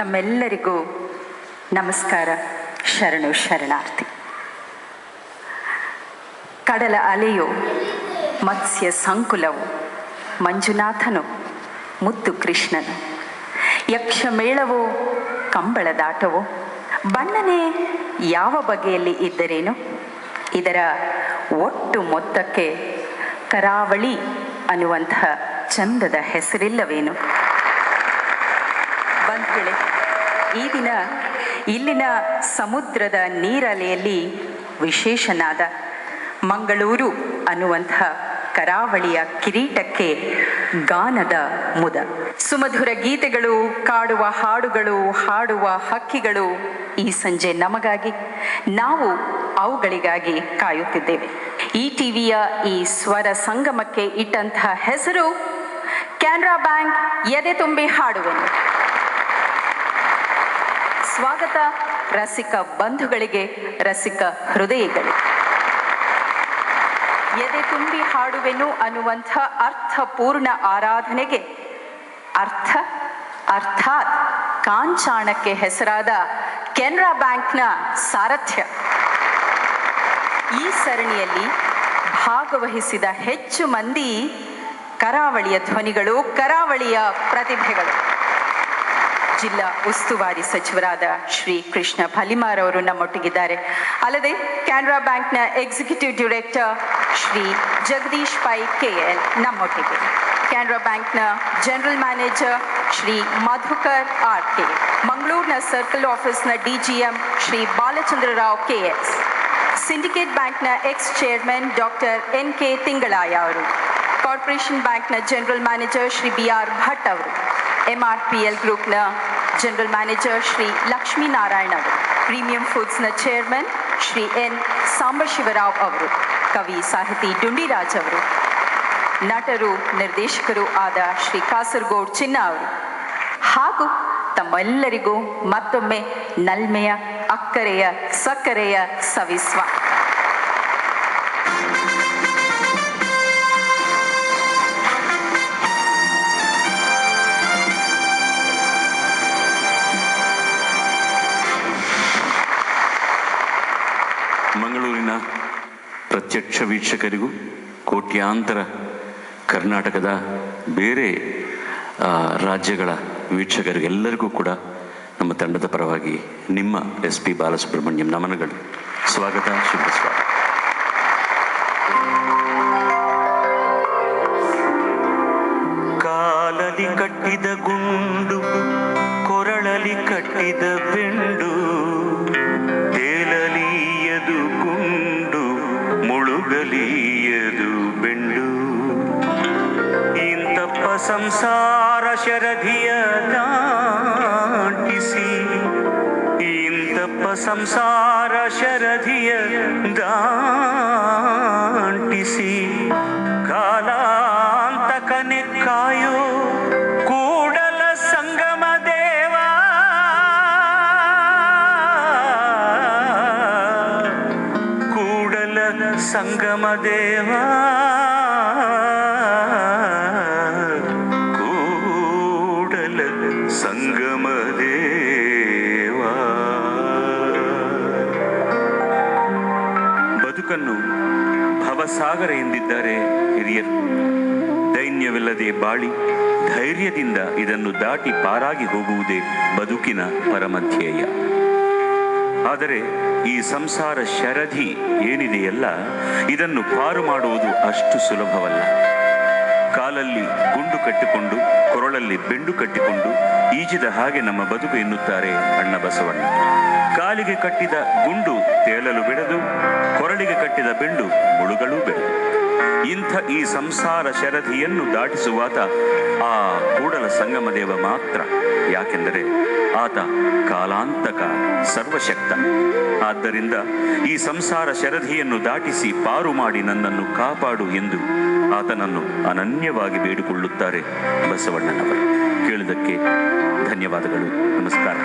ತಮ್ಮೆಲ್ಲರಿಗೂ ನಮಸ್ಕಾರ, ಶರಣು ಶರಣಾರ್ಥಿ. ಕಡಲ ಅಲೆಯೋ ಮತ್ಸ್ಯ ಸಂಕುಲವು, ಮಂಜುನಾಥನು ಮುದ್ದು ಕೃಷ್ಣನು, ಯಕ್ಷಮೇಳವೋ ಕಂಬಳದಾಟವೋ, ಬಣ್ಣನೆ ಯಾವ ಬಗೆಯಲ್ಲಿ ಇದ್ದರೇನು, ಇದರ ಒಟ್ಟು ಮೊತ್ತಕ್ಕೆ ಕರಾವಳಿ ಅನ್ನುವಂತಹ ಚಂದದ ಹೆಸರಿಲ್ಲವೇನು? ಬಂಧುಗಳೇ, ಈ ದಿನ ಇಲ್ಲಿನ ಸಮುದ್ರದ ನೀರಲೆಯಲ್ಲಿ ವಿಶೇಷನಾದ ಮಂಗಳೂರು ಅನ್ನುವಂತಹ ಕರಾವಳಿಯ ಕಿರೀಟಕ್ಕೆ ಗಾನದ ಮುದ. ಸುಮಧುರ ಗೀತೆಗಳು, ಕಾಡುವ ಹಾಡುಗಳು, ಹಾಡುವ ಹಕ್ಕಿಗಳು ಈ ಸಂಜೆ ನಮಗಾಗಿ, ನಾವು ಅವುಗಳಿಗಾಗಿ ಕಾಯುತ್ತಿದ್ದೇವೆ. ಈ ಟಿವಿಯ ಈ ಸ್ವರ ಸಂಗಮಕ್ಕೆ ಇಟ್ಟಂತಹ ಹೆಸರು ಕೆನರಾ ಬ್ಯಾಂಕ್ ಎದೆ ತುಂಬಿ ಹಾಡುವೆನು. ಸ್ವಾಗತ ರಸಿಕ ಬಂಧುಗಳಿಗೆ, ರಸಿಕ ಹೃದಯಗಳಿಗೆ. ಎದೆ ತುಂಬಿ ಹಾಡುವೆನು ಅನ್ನುವಂಥ ಅರ್ಥಪೂರ್ಣ ಆರಾಧನೆಗೆ ಅರ್ಥಾತ್ ಕಾಂಚಾಣಕ್ಕೆ ಹೆಸರಾದ ಕೆನರಾ ಬ್ಯಾಂಕ್ನ ಸಾರಥ್ಯ. ಈ ಸರಣಿಯಲ್ಲಿ ಭಾಗವಹಿಸಿದ ಹೆಚ್ಚು ಮಂದಿ ಕರಾವಳಿಯ ಧ್ವನಿಗಳು, ಕರಾವಳಿಯ ಪ್ರತಿಭೆಗಳು. ಜಿಲ್ಲಾ ಉಸ್ತುವಾರಿ ಸಚಿವರಾದ ಶ್ರೀ ಕೃಷ್ಣ ಫಲಿಮಾರ್ ಅವರು ನಮ್ಮೊಟ್ಟಿಗಿದ್ದಾರೆ. ಅಲ್ಲದೆ ಕೆನರಾ ಬ್ಯಾಂಕ್ನ executive director Shri Jagadish Pai KL ನಮ್ಮೊಟ್ಟಿಗೆ, ಕೆನರಾ ಬ್ಯಾಂಕ್ನ general manager Shri Madhukar RK, ಮಂಗಳೂರಿನ ಸರ್ಕಲ್ ಆಫೀಸ್ನ DGM Shri Balachandrarao KS, Syndicate ಬ್ಯಾಂಕ್ನ ex chairman doctor NK Thingalaya ಅವರು, ಕಾರ್ಪೊರೇಷನ್ ಬ್ಯಾಂಕ್ನ general manager Shri BR Bhat ಅವರು, MRPL ಗ್ರೂಪ್ನ ಜನರಲ್ ಮ್ಯಾನೇಜರ್ ಶ್ರೀ ಲಕ್ಷ್ಮೀನಾರಾಯಣ್ ಅವರು, ಪ್ರೀಮಿಯಂ ಫುಡ್ಸ್ನ ಚೇರ್ಮನ್ ಶ್ರೀ N ಸಾಂಬಶಿವರಾವ್ ಅವರು, ಕವಿ ಸಾಹಿತಿ ಡುಂಡಿರಾಜ್ ಅವರು, ನಟರು ನಿರ್ದೇಶಕರು ಆದ ಶ್ರೀ ಕಾಸರಗೋಡು ಚಿನ್ನ ಅವರು, ಹಾಗೂ ತಮ್ಮೆಲ್ಲರಿಗೂ ಮತ್ತೊಮ್ಮೆ ನಲ್ಮೆಯ, ಅಕ್ಕರೆಯ, ಸಕ್ಕರೆಯ ಸವಿಸ್ವ. ಮಂಗಳೂರಿನ ಪ್ರತ್ಯಕ್ಷ ವೀಕ್ಷಕರಿಗೂ, ಕೋಟ್ಯಾಂತರ ಕರ್ನಾಟಕದ ಬೇರೆ ರಾಜ್ಯಗಳ ವೀಕ್ಷಕರಿಗೆಲ್ಲರಿಗೂ ಕೂಡ ನಮ್ಮ ತಂಡದ ಪರವಾಗಿ ನಿಮ್ಮ SP ಬಾಲಸುಬ್ರಹ್ಮಣ್ಯಂ ನಮನಗಳು. ಸ್ವಾಗತ, ಶುಭ ಸ್ವಾಗತ. ಕಾಲಲಿ ಕಟ್ಟಿದ ಗುಂಡು, ಕೊರಳಲಿ ಕಟ್ಟಿದ ಬೆಂಡು, ತೇಲಲಿಯದು ಗುಂಡು, ಮುಳುಗಲಿಯದು ಬೆಂಡು. ಇಂತಪ್ಪ ಸಂಸಾರ ಶರಧಿಯ ದಾಟಿಸಿ, ಇಂತಪ್ಪ ಸಂಸಾರ ಶರಧಿಯ ದಾಟಿಸಿ, ಕಾಲಾಂತಕನೆ ಕಾಯೋ ಕೂಡಲ ಸಂಗಮ ದೇವ, ಕೂಡಲ ಸಂಗಮ ದೇವ, ಕೂಡಲ ಸಂಗಮ ದೇವ. ಬದುಕನ್ನು ಭವಸಾಗರ ಎಂದಿದ್ದಾರೆ ಹಿರಿಯರು. ದೈನ್ಯವಿಲ್ಲದೆ ಬಾಳಿ ಧೈರ್ಯದಿಂದ ಇದನ್ನು ದಾಟಿ ಪಾರಾಗಿ ಹೋಗುವುದೇ ಬದುಕಿನ ಪರಮಧ್ಯೇಯ. ಆದರೆ ಈ ಸಂಸಾರ ಶರಧಿ ಏನಿದೆಯಲ್ಲ, ಇದನ್ನು ಪಾರು ಮಾಡುವುದು ಅಷ್ಟು ಸುಲಭವಲ್ಲ. ಕಾಲಲ್ಲಿ ಗುಂಡು ಕಟ್ಟಿಕೊಂಡು, ಕೊರಳಲ್ಲಿ ಬೆಂಡು ಕಟ್ಟಿಕೊಂಡು ಈಜಿದ ಹಾಗೆ ನಮ್ಮ ಬದುಕು ಎನ್ನುತ್ತಾರೆ ಅಣ್ಣ ಬಸವಣ್ಣ. ಕಾಲಿಗೆ ಕಟ್ಟಿದ ಗುಂಡು ತೇಲಲು ಬಿಡದು, ಕೊರಳಿಗೆ ಕಟ್ಟಿದ ಬೆಂಡು ಮುಳುಗಳೂ ಬಿಡದು. ಇಂಥ ಈ ಸಂಸಾರ ಶರಧಿಯನ್ನು ದಾಟಿಸುವಾತ ಆ ಕೂಡಲ ಸಂಗಮ ದೇವ ಮಾತ್ರ. ಯಾಕೆಂದರೆ ಆತ ಕಾಲಾಂತಕ, ಸರ್ವಶಕ್ತ. ಆದ್ದರಿಂದ ಈ ಸಂಸಾರ ಶರಧಿಯನ್ನು ದಾಟಿಸಿ ಪಾರು ಮಾಡಿ ನನ್ನನ್ನು ಕಾಪಾಡು ಎಂದು ಆತನನ್ನು ಅನನ್ಯವಾಗಿ ಬೇಡಿಕೊಳ್ಳುತ್ತಾರೆ ಬಸವಣ್ಣನವರು. ಕೇಳಿದಕ್ಕೆ ಧನ್ಯವಾದಗಳು. ನಮಸ್ಕಾರ.